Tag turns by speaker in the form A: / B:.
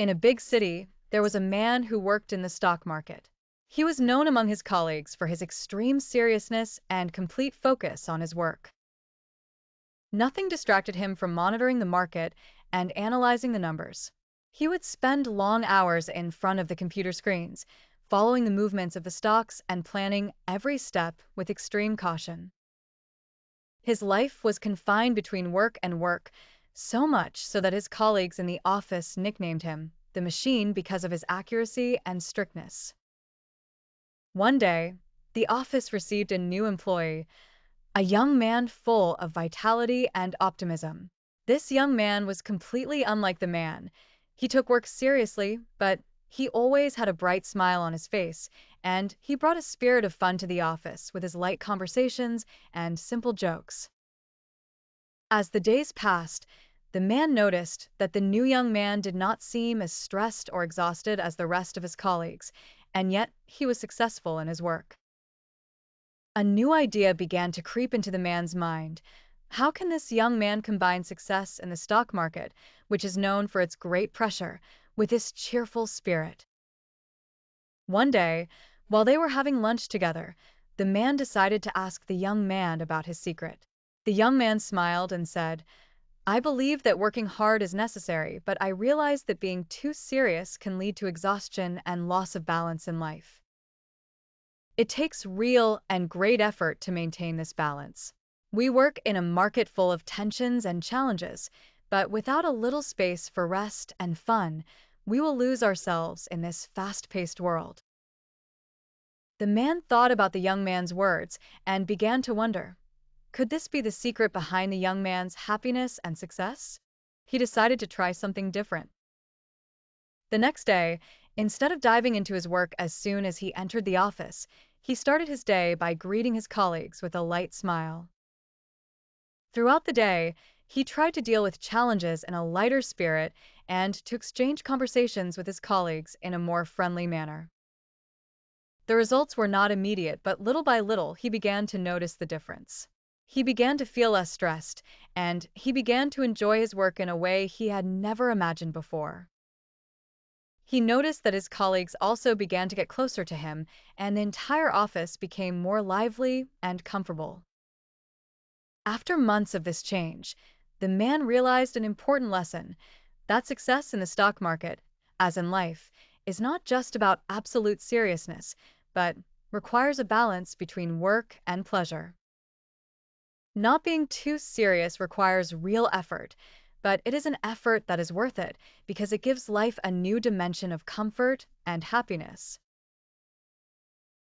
A: In a big city, there was a man who worked in the stock market. He was known among his colleagues for his extreme seriousness and complete focus on his work. Nothing distracted him from monitoring the market and analyzing the numbers. He would spend long hours in front of the computer screens, following the movements of the stocks and planning every step with extreme caution. His life was confined between work and work, so much so that his colleagues in the office nicknamed him the machine because of his accuracy and strictness. One day, the office received a new employee, a young man full of vitality and optimism. This young man was completely unlike the man. He took work seriously, but he always had a bright smile on his face, and he brought a spirit of fun to the office with his light conversations and simple jokes. As the days passed, the man noticed that the new young man did not seem as stressed or exhausted as the rest of his colleagues, and yet he was successful in his work. A new idea began to creep into the man's mind. How can this young man combine success in the stock market, which is known for its great pressure, with this cheerful spirit? One day, while they were having lunch together, the man decided to ask the young man about his secret. The young man smiled and said, "I believe that working hard is necessary, but I realize that being too serious can lead to exhaustion and loss of balance in life. It takes real and great effort to maintain this balance. We work in a market full of tensions and challenges, but without a little space for rest and fun, we will lose ourselves in this fast-paced world." The man thought about the young man's words and began to wonder, could this be the secret behind the young man's happiness and success? He decided to try something different. The next day, instead of diving into his work as soon as he entered the office, he started his day by greeting his colleagues with a light smile. Throughout the day, he tried to deal with challenges in a lighter spirit and to exchange conversations with his colleagues in a more friendly manner. The results were not immediate, but little by little he began to notice the difference. He began to feel less stressed, and he began to enjoy his work in a way he had never imagined before. He noticed that his colleagues also began to get closer to him, and the entire office became more lively and comfortable. After months of this change, the man realized an important lesson, that success in the stock market, as in life, is not just about absolute seriousness, but requires a balance between work and pleasure. Not being too serious requires real effort, but it is an effort that is worth it because it gives life a new dimension of comfort and happiness.